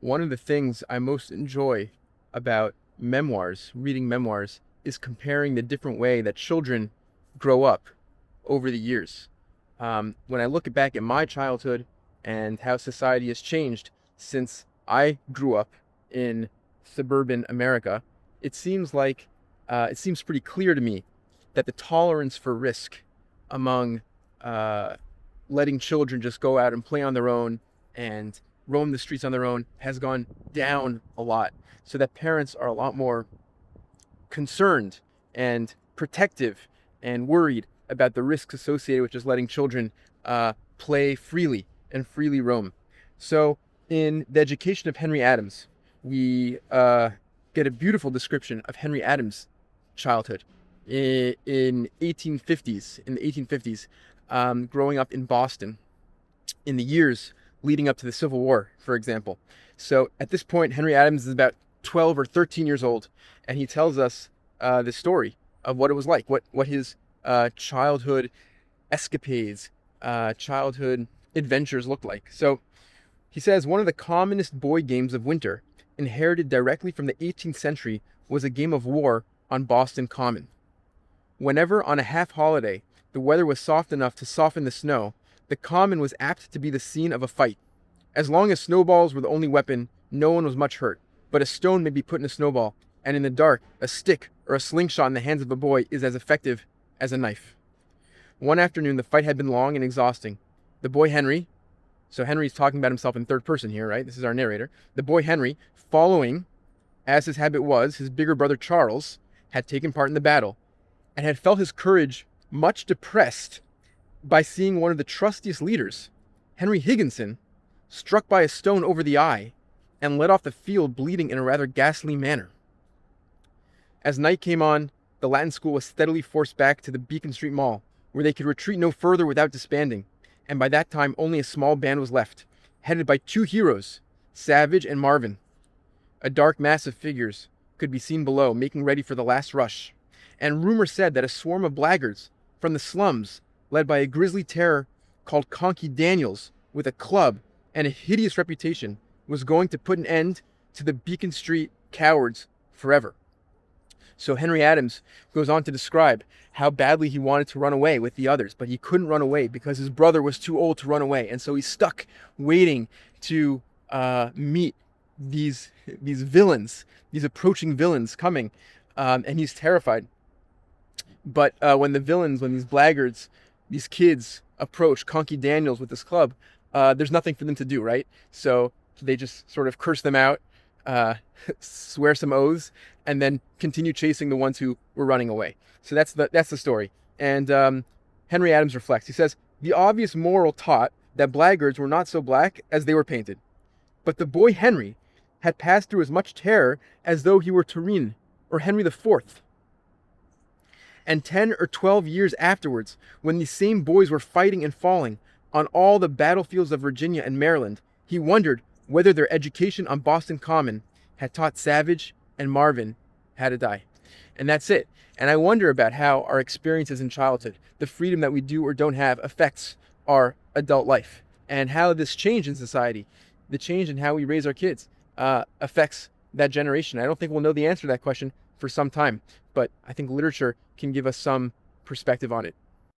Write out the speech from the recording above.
one of the things I most enjoy about memoirs, reading memoirs, is comparing the different way that children grow up over the years. When I look back at my childhood and how society has changed since I grew up in suburban America, it seems like it seems pretty clear to me that the tolerance for risk among uh, letting children just go out and play on their own and roam the streets on their own has gone down a lot. So that parents are a lot more concerned and protective and worried about the risks associated with just letting children play freely and freely roam. So, in The Education of Henry Adams, we get a beautiful description of Henry Adams' childhood in 1850s, in the 1850s, growing up in Boston in the years leading up to the Civil War, for example. So at this point, Henry Adams is about 12 or 13 years old, and he tells us the story of what it was like, what his childhood escapades, childhood adventures looked like. So he says one of the commonest boy games of winter, inherited directly from the 18th century, was a game of war on Boston Common. Whenever, on a half holiday, the weather was soft enough to soften the snow, the common was apt to be the scene of a fight. As long as snowballs were the only weapon, no one was much hurt, but a stone may be put in a snowball, and in the dark, a stick or a slingshot in the hands of a boy is as effective as a knife. One afternoon, the fight had been long and exhausting. The boy Henry, so Henry's talking about himself in third person here, right? This is our narrator. The boy Henry, following, as his habit was, his bigger brother Charles, had taken part in the battle, and had felt his courage much depressed by seeing one of the trustiest leaders, Henry Higginson, struck by a stone over the eye and led off the field bleeding in a rather ghastly manner. As night came on, the Latin school was steadily forced back to the Beacon Street Mall, where they could retreat no further without disbanding, and by that time only a small band was left, headed by two heroes, Savage and Marvin. A dark mass of figures could be seen below, making ready for the last rush, and rumor said that a swarm of blackguards from the slums, led by a grisly terror called Conky Daniels, with a club and a hideous reputation, was going to put an end to the Beacon Street cowards forever. So Henry Adams goes on to describe how badly he wanted to run away with the others, but he couldn't run away because his brother was too old to run away, and so he's stuck waiting to meet these villains, these approaching villains coming, and he's terrified. But when these blackguards, these kids approach Conky Daniels with this club, there's nothing for them to do, right? So they just sort of curse them out, swear some oaths, and then continue chasing the ones who were running away. So that's the story. And Henry Adams reflects. He says, the obvious moral taught that blackguards were not so black as they were painted. But the boy Henry had passed through as much terror as though he were Turenne or Henry IV. And 10 or 12 years afterwards, when these same boys were fighting and falling on all the battlefields of Virginia and Maryland, he wondered whether their education on Boston Common had taught Savage and Marvin how to die. And that's it. And I wonder about how our experiences in childhood, the freedom that we do or don't have, affects our adult life, and how this change in society, the change in how we raise our kids, affects that generation. I don't think we'll know the answer to that question for some time, but I think literature can give us some perspective on it.